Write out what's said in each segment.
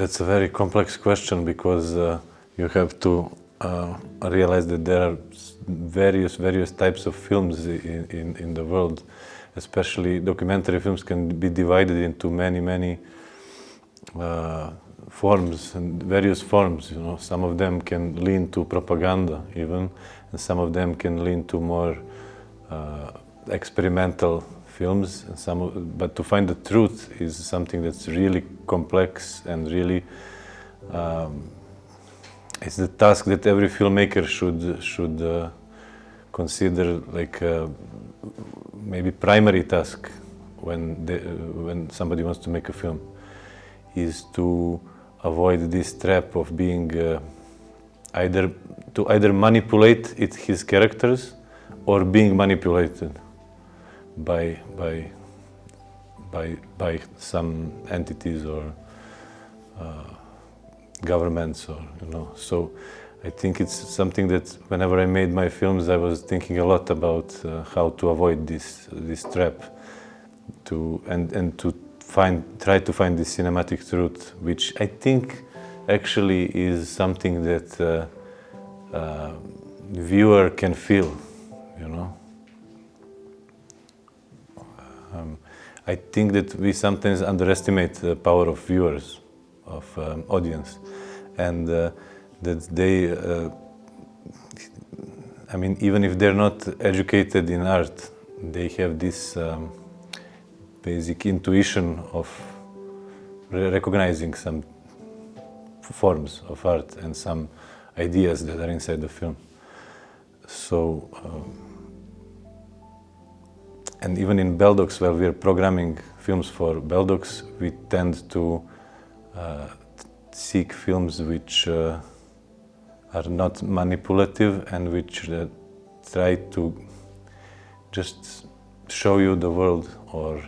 That's a very complex question because you have to realize that there are various types of films in the world. Especially documentary films can be divided into many forms and various forms. Some of them can lean to propaganda even, and some of them can lean to more experimental films. But to find the truth is something that's really complex and really it's the task that every filmmaker should consider like maybe primary task when somebody wants to make a film, is to avoid this trap of being either manipulate his characters or being manipulated by some entities or governments, or So I think it's something that whenever I made my films, I was thinking a lot about how to avoid this trap, and to try to find this cinematic truth, which I think actually is something that viewer can feel, I think that we sometimes underestimate the power of viewers, of audience, and that they, even if they're not educated in art, they have this basic intuition of recognizing some forms of art and some ideas that are inside the film. So, and even in Beldox, where we are programming films for Beldox, we tend to seek films which are not manipulative and which try to just show you the world or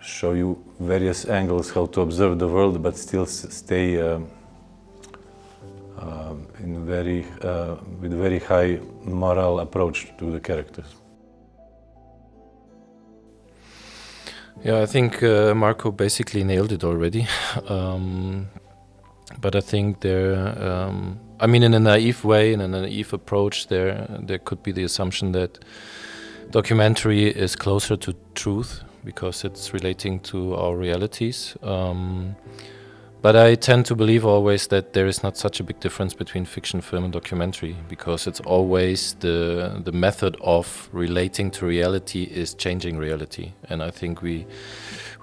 show you various angles how to observe the world, but still stay with very high moral approach to the characters. Yeah, I think Marko basically nailed it already. But I think in a naive way, in a naive approach, there could be the assumption that documentary is closer to truth because it's relating to our realities. But I tend to believe always that there is not such a big difference between fiction film and documentary, because it's always the method of relating to reality is changing reality. And I think we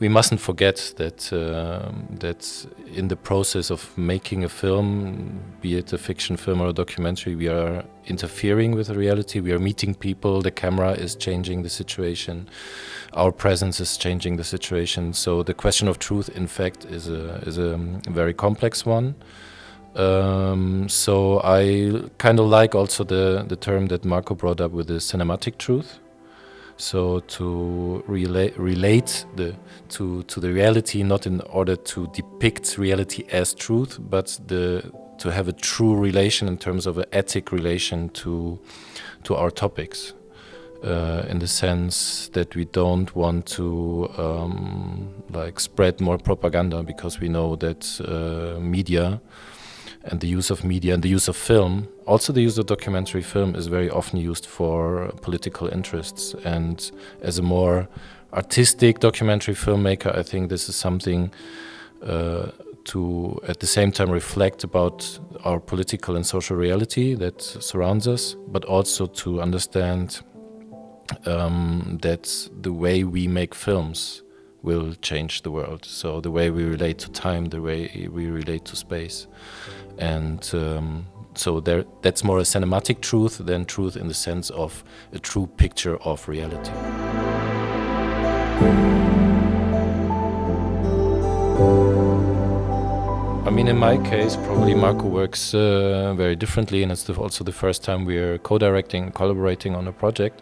mustn't forget that in the process of making a film, be it a fiction film or a documentary, we are interfering with the reality, we are meeting people, the camera is changing the situation, our presence is changing the situation. So the question of truth, in fact, is a very complex one. So I kind of like also the term that Marko brought up with the cinematic truth. So to relate to the reality, not in order to depict reality as truth, but to have a true relation in terms of an ethic relation to our topics. In the sense that we don't want to spread more propaganda, because we know that media and the use of media and the use of film, also the use of documentary film, is very often used for political interests. And as a more artistic documentary filmmaker, I think this is something to at the same time reflect about our political and social reality that surrounds us, but also to understand that the way we make films will change the world. So the way we relate to time, the way we relate to space. And so that's more a cinematic truth than truth in the sense of a true picture of reality. In my case, probably Marko works very differently, and it's also the first time we're co-directing, collaborating on a project.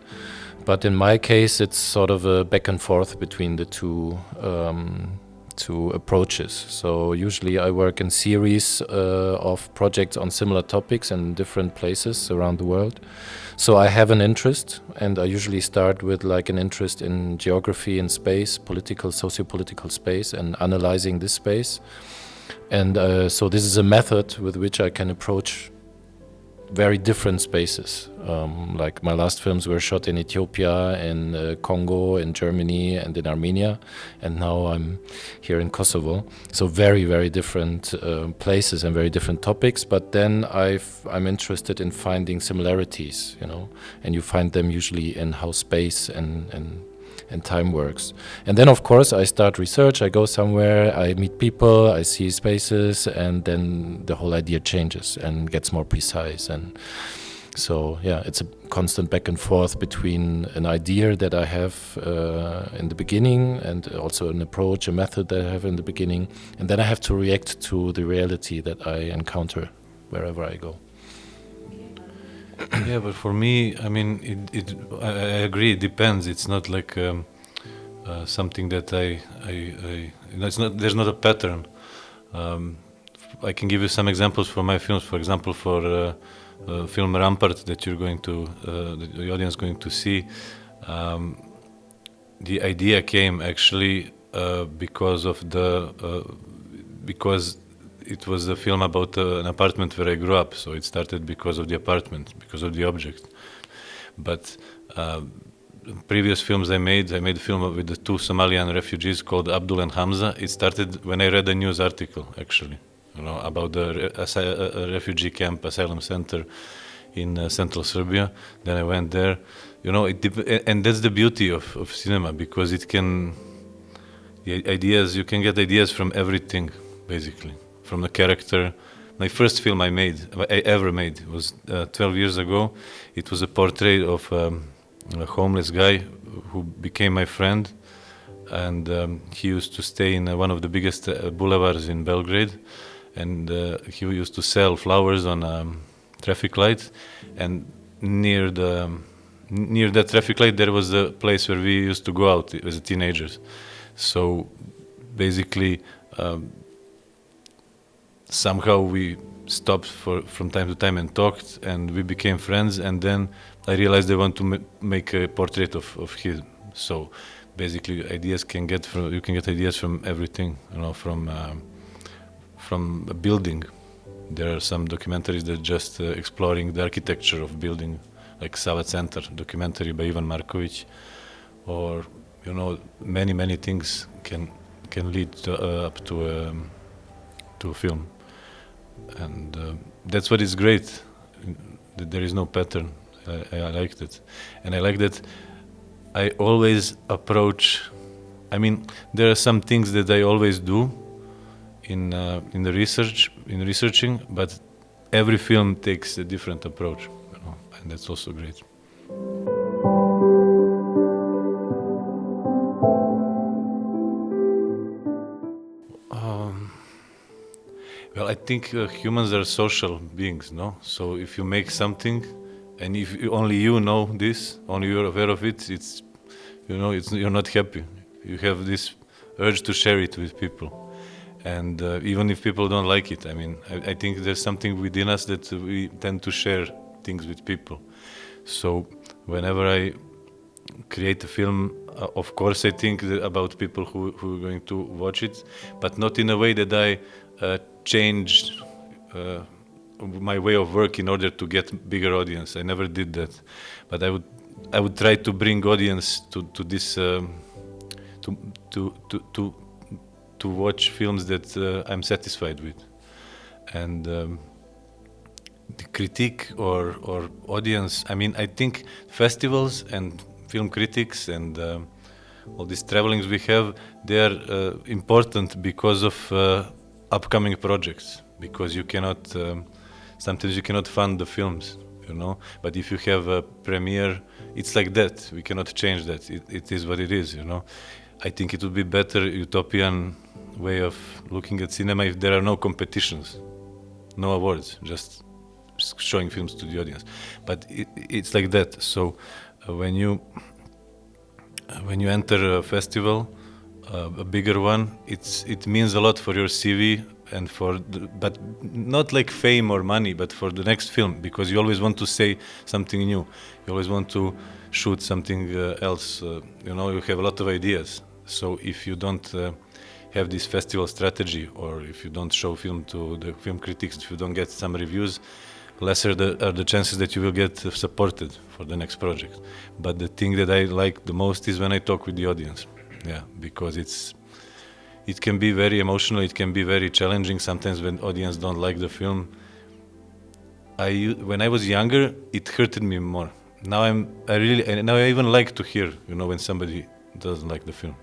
But in my case, it's sort of a back and forth between the two to approaches. So usually I work in series of projects on similar topics in different places around the world. So I have an interest, and I usually start with like an interest in geography and space, political, socio-political space, and analyzing this space. And so this is a method with which I can approach very different spaces. Like my last films were shot in Ethiopia, in Congo, in Germany, and in Armenia, and now I'm here in Kosovo. So very, very different places and very different topics. But then I'm interested in finding similarities, you know, and you find them usually in how space and time works. And then of course I start research, I go somewhere, I meet people, I see spaces, and then the whole idea changes and gets more precise. And so yeah, it's a constant back and forth between an idea that I have in the beginning, and also an approach, a method that I have in the beginning, and then I have to react to the reality that I encounter wherever I go. Yeah, but for me, I mean, I agree. It depends. It's not like something that it's not. There's not a pattern. I can give you some examples for my films. For example, for film Rampart that you're going to, the audience going to see, the idea came actually because it was a film about an apartment where I grew up, so it started because of the apartment, because of the object. But previous films I made a film with the two Somalian refugees called Abdul and Hamza. It started when I read a news article, actually, you know, about a refugee camp, asylum center in central Serbia. Then I went there, you know, and that's the beauty of cinema, because you can get ideas from everything, basically. From the character. My first film I ever made was 12 years ago. It was a portrait of a homeless guy who became my friend, and he used to stay in one of the biggest boulevards in Belgrade, and he used to sell flowers on a traffic light, and near that traffic light there was a place where we used to go out as teenagers. So basically somehow we stopped from time to time and talked, and we became friends. And then I realized I want to make a portrait of him. So basically, you can get ideas from everything. You know, from a building. There are some documentaries that just exploring the architecture of building, like Sava Center documentary by Ivan Marković, or you know, many things can lead up to a film. And that's what is great, that there is no pattern. I liked it, and I like that I always approach. I mean, there are some things that I always do in researching, but every film takes a different approach, you know, and that's also great. Well, I think humans are social beings, no? So if you make something, and if only you know this, only you're aware of it, it's, you know, you're not happy. You have this urge to share it with people, and even if people don't like it, I mean, I think there's something within us that we tend to share things with people. So whenever I create a film, of course I think about people who are going to watch it, but not in a way that I changed my way of work in order to get bigger audience. I never did that, but I would try to bring audience to this to watch films that I'm satisfied with, and the critique or audience. I mean, I think festivals and film critics and all these travelings we have, they are important because of upcoming projects, because you cannot sometimes you cannot fund the films, you know, but if you have a premiere, it's like that. We cannot change that. It is what it is, you know. I think it would be better utopian way of looking at cinema if there are no competitions, no awards, just showing films to the audience. But it's like that. So when you enter a festival, a bigger one, it means a lot for your CV and but not like fame or money, but for the next film, because you always want to say something new. You always want to shoot something else. You have a lot of ideas. So if you don't have this festival strategy, or if you don't show film to the film critics, if you don't get some reviews, lesser are the chances that you will get supported for the next project. But the thing that I like the most is when I talk with the audience. Yeah, because it can be very emotional, it can be very challenging sometimes when audience don't like the film. When I was younger, it hurted me more. Now I even like to hear, when somebody doesn't like the film.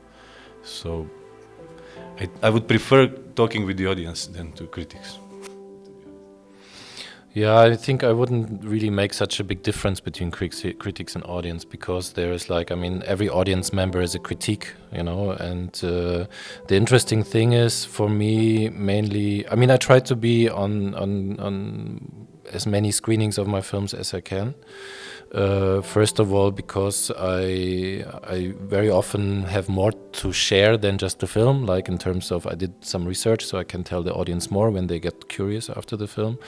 So I would prefer talking with the audience than to critics. Yeah, I think I wouldn't really make such a big difference between critics and audience, because there is every audience member is a critique, and the interesting thing is for me mainly, I try to be on as many screenings of my films as I can. First of all, because I very often have more to share than just the film, like in terms of I did some research, so I can tell the audience more when they get curious after the film.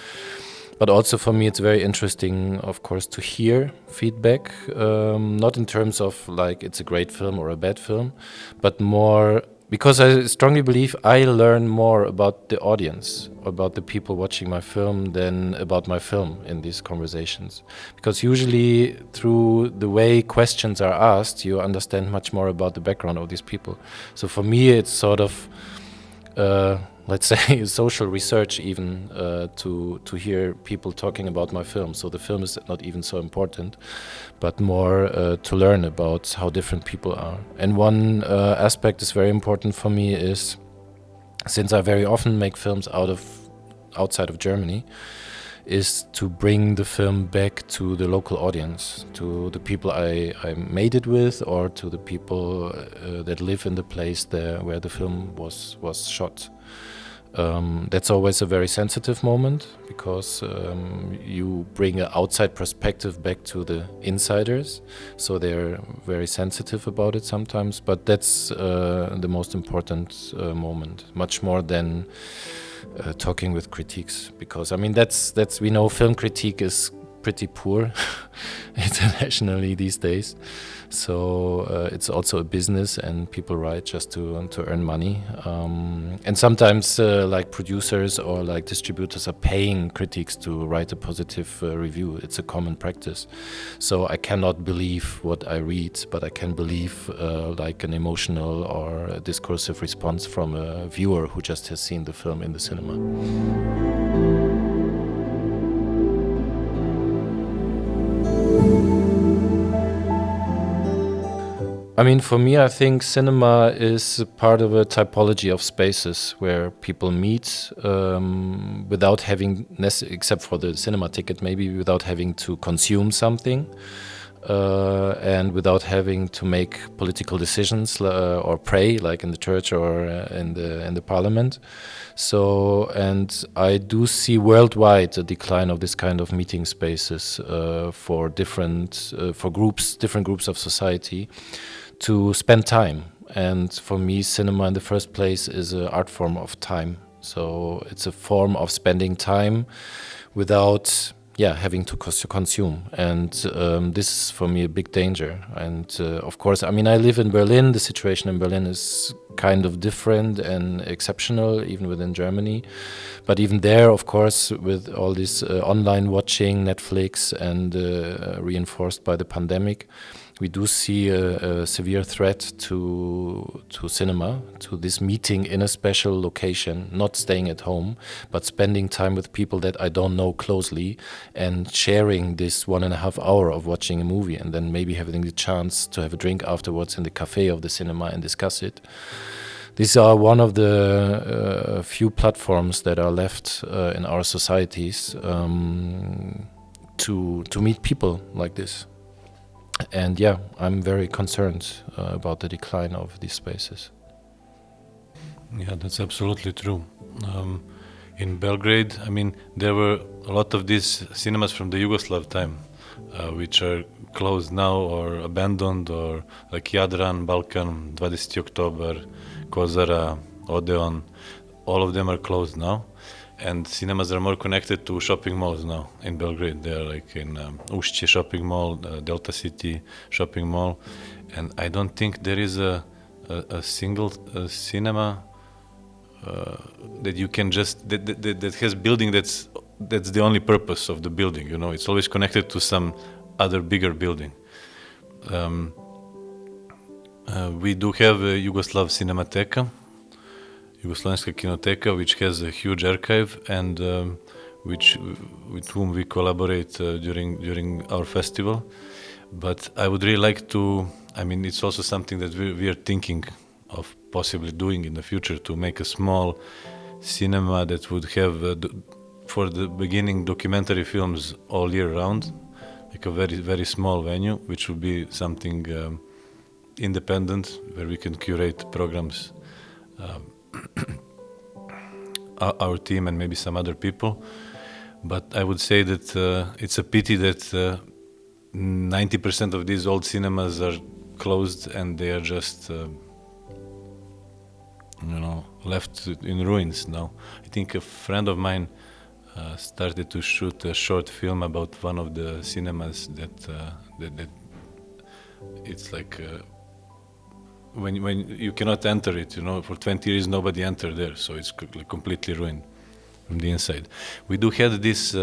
But also for me, it's very interesting, of course, to hear feedback, not in terms of it's a great film or a bad film, but more because I strongly believe I learn more about the audience, about the people watching my film, than about my film in these conversations. Because usually through the way questions are asked, you understand much more about the background of these people. So for me, it's sort of let's say social research even to hear people talking about my film. So the film is not even so important, but more to learn about how different people are. And one aspect is very important for me is, since I very often make films outside of Germany, is to bring the film back to the local audience, to the people I made it with, or to the people that live in the place there where the film was shot. That's always a very sensitive moment, because you bring an outside perspective back to the insiders, so they're very sensitive about it sometimes. But that's the most important moment, much more than talking with critiques, because that's we know film critique is pretty poor internationally these days. So it's also a business, and people write just to earn money. And sometimes producers or distributors are paying critics to write a positive review. It's a common practice. So I cannot believe what I read, but I can believe an emotional or a discursive response from a viewer who just has seen the film in the cinema. For me, I think cinema is part of a typology of spaces where people meet without having, except for the cinema ticket, maybe without having to consume something and without having to make political decisions or pray, like in the church or in the parliament. So, and I do see worldwide a decline of this kind of meeting spaces for different groups of society, to spend time. And for me, cinema in the first place is an art form of time. So it's a form of spending time without having to consume. And this is for me a big danger. And of course, I live in Berlin. The situation in Berlin is kind of different and exceptional, even within Germany. But even there, of course, with all this online watching, Netflix, and reinforced by the pandemic, we do see a severe threat to cinema, to this meeting in a special location, not staying at home, but spending time with people that I don't know closely, and sharing this 1.5 hour of watching a movie, and then maybe having the chance to have a drink afterwards in the cafe of the cinema and discuss it. These are one of the few platforms that are left in our societies to meet people like this. And I'm very concerned about the decline of these spaces. Yeah, that's absolutely true. In Belgrade, there were a lot of these cinemas from the Yugoslav time. which are closed now or abandoned, or like Jadran, Balkan, 20. Oktober, Kozara, Odeon, all of them are closed now. And cinemas are more connected to shopping malls now in Belgrade. They are like in Ušće shopping mall, Delta City shopping mall. And I don't think there is a single cinema that you can just, that has building that's the only purpose of the building, you know. It's always connected to some other bigger building. We do have a Yugoslav Cinemateka, Jugoslovenska Kinoteka, which has a huge archive, and with whom we collaborate during our festival. But I would really like to, I mean, it's also something that we are thinking of possibly doing in the future, to make a small cinema that would have, for the beginning, documentary films all year round, like a very, very small venue, which would be something independent, where we can curate programs, our team and maybe some other people. But I would say that it's a pity that 90% of these old cinemas are closed, and they are just left in ruins now. I think a friend of mine started to shoot a short film about one of the cinemas that it's like when you cannot enter it, you know, for 20 years nobody entered there, so it's completely ruined from the inside. We do have this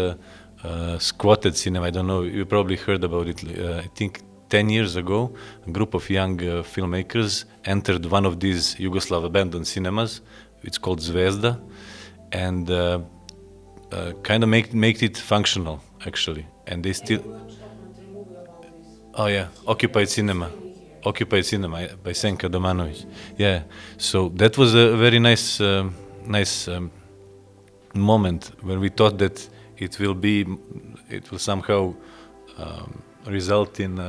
squatted cinema. I don't know, you probably heard about it. I think 10 years ago, a group of young filmmakers entered one of these Yugoslav abandoned cinemas. It's called Zvezda, and kind of make it functional, actually. And they still... Oh yeah, Occupied Cinema by Senka Domanović. Yeah, so that was a very nice moment when we thought that it will somehow result in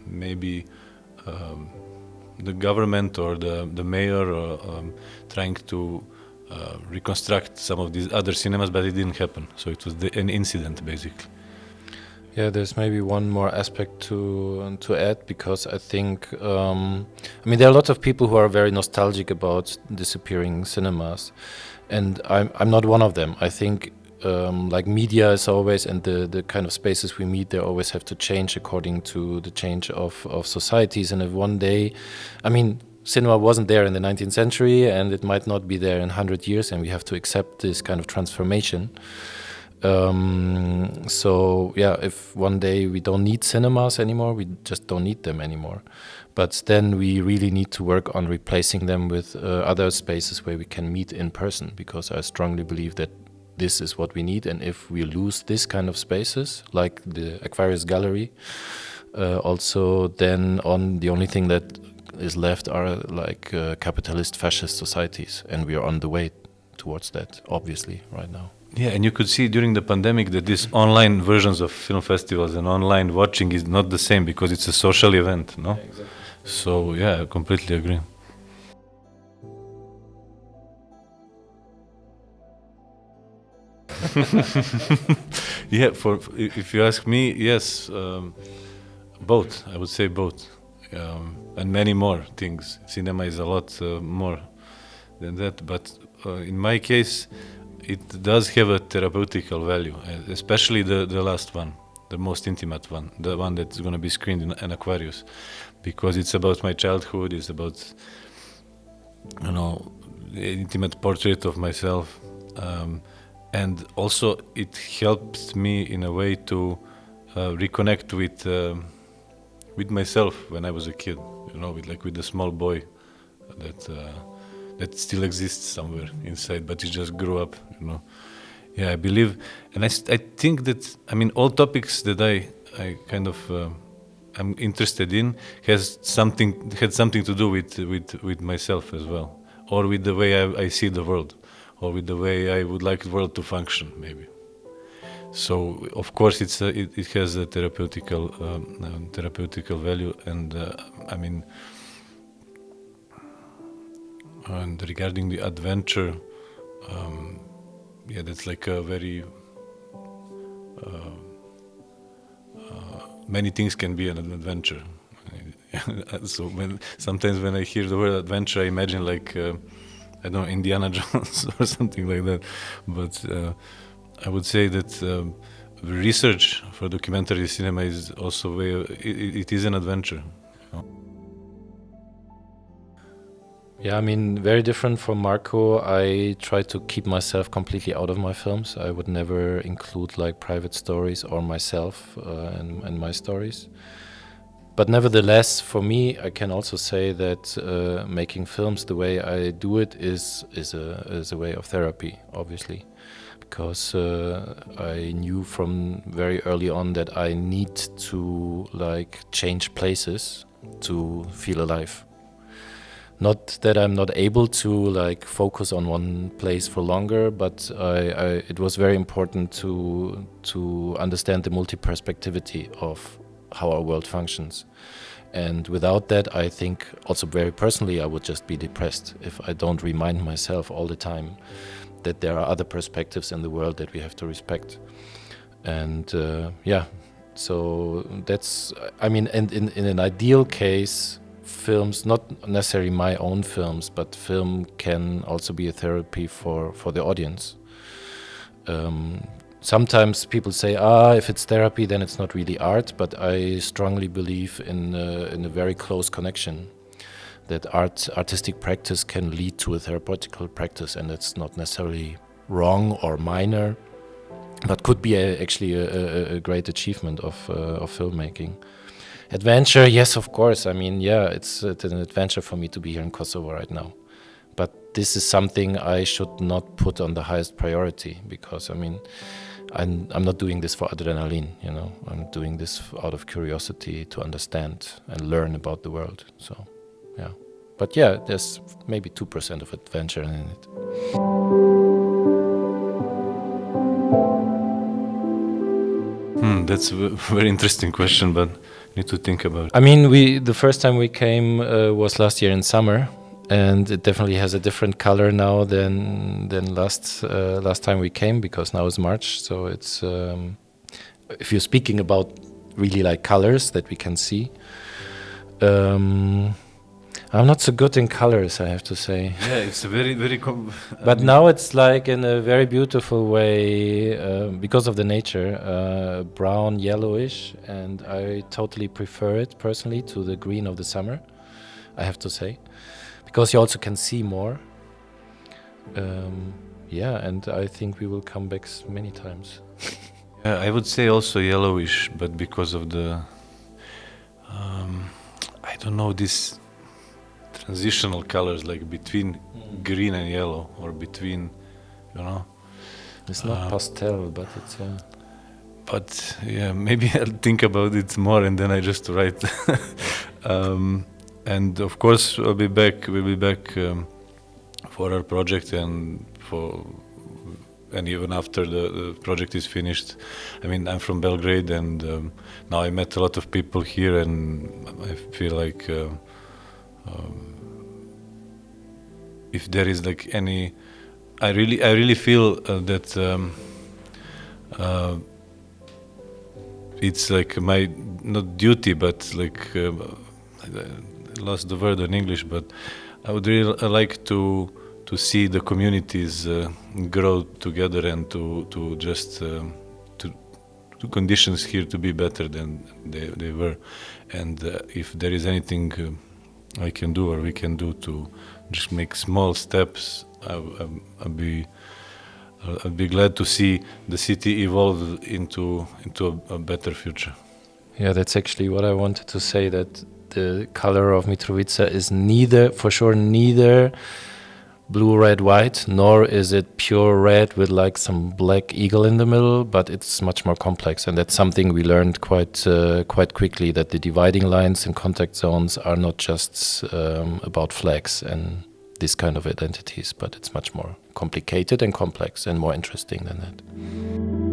maybe the government or the mayor trying to reconstruct some of these other cinemas, but it didn't happen. So it was an incident, basically. Yeah, there's maybe one more aspect to add, because I think, there are a lot of people who are very nostalgic about disappearing cinemas, and I'm not one of them. I think like media is always, and the kind of spaces we meet, they always have to change according to the change of societies. And if one day, cinema wasn't there in the 19th century, and it might not be there in 100 years, and we have to accept this kind of transformation. So yeah, if one day we don't need cinemas anymore, we just don't need them anymore. But then we really need to work on replacing them with other spaces where we can meet in person, because I strongly believe that this is what we need. And if we lose this kind of spaces, like the Akvarijus gallery, also then the only thing that is left are like capitalist fascist societies, and we are on the way towards that, obviously, right now. Yeah, and you could see during the pandemic that these online versions of film festivals and online watching is not the same, because it's a social event, no? Yeah, exactly. So yeah, I completely agree. Yeah, if you ask me, yes, both. I would say both, and many more things. Cinema is a lot more than that, but in my case, it does have a therapeutical value, especially the last one, the most intimate one, the one that's going to be screened in Akvarijus, because it's about my childhood. It's about, the intimate portrait of myself, and also it helps me in a way to reconnect with myself when I was a kid. With the small boy that still exists somewhere inside, but he just grew up, Yeah, I believe, and I think that, all topics that I kind of I'm interested in had something to do with myself as well, or with the way I see the world, or with the way I would like the world to function, maybe. So of course it has a therapeutical value, and and regarding the adventure, that's like a very many things can be an adventure. So sometimes when I hear the word adventure, I imagine like I don't know, Indiana Jones or something like that. But I would say that research for documentary cinema is also it is an adventure. Yeah, I mean, very different from Marko. I try to keep myself completely out of my films. I would never include like private stories or myself and my stories. But nevertheless, for me, I can also say that making films the way I do it is a way of therapy, obviously, because I knew from very early on that I need to like change places to feel alive. Not that I'm not able to like focus on one place for longer, but it was very important to understand the multi-perspectivity of how our world functions. And without that, I think also very personally, I would just be depressed if I don't remind myself all the time that there are other perspectives in the world that we have to respect. And yeah, so that's, I mean, and in an ideal case, films, not necessarily my own films, but film can also be a therapy for the audience. Sometimes people say, if it's therapy, then it's not really art, but I strongly believe in a very close connection, that artistic practice can lead to a therapeutical practice, and it's not necessarily wrong or minor, but could be actually a great achievement of filmmaking. Adventure, yes, of course. I mean, yeah, it's an adventure for me to be here in Kosovo right now. But this is something I should not put on the highest priority, because, I mean, I'm not doing this for adrenaline, you know. I'm doing this out of curiosity to understand and learn about the world. So, yeah. But yeah, there's maybe 2% of adventure in it. That's a very interesting question, but need to think about it. I mean, the first time we came was last year in summer, and it definitely has a different color now than last time we came, because now is March. So it's if you're speaking about really like colors that we can see. I'm not so good in colors, I have to say. Yeah, it's a very but now it's like in a very beautiful way because of the nature, brown, yellowish, and I totally prefer it personally to the green of the summer, I have to say, because you also can see more. Yeah, and I think we will come back many times. Yeah, I would say also yellowish, but because of the I don't know, this transitional colors, like between green and yellow, or between, you know. It's not pastel, but it's But yeah, maybe I'll think about it more and then I just write. And of course we'll be back for our project, and even after the project is finished. I mean, I'm from Belgrade, and now I met a lot of people here, and I feel like if there is like any, I really feel that it's like my, not duty, but like I lost the word in English, but I would really like to see the communities grow together, and to just to conditions here to be better than they were. And if there is anything I can do, or we can do, to just make small steps, I'd be glad to see the city evolve into a better future. Yeah, that's actually what I wanted to say, that the color of Mitrovica is neither blue, red, white, nor is it pure red with like some black eagle in the middle, but it's much more complex. And that's something we learned quite quickly, that the dividing lines and contact zones are not just about flags and this kind of identities, but it's much more complicated and complex and more interesting than that.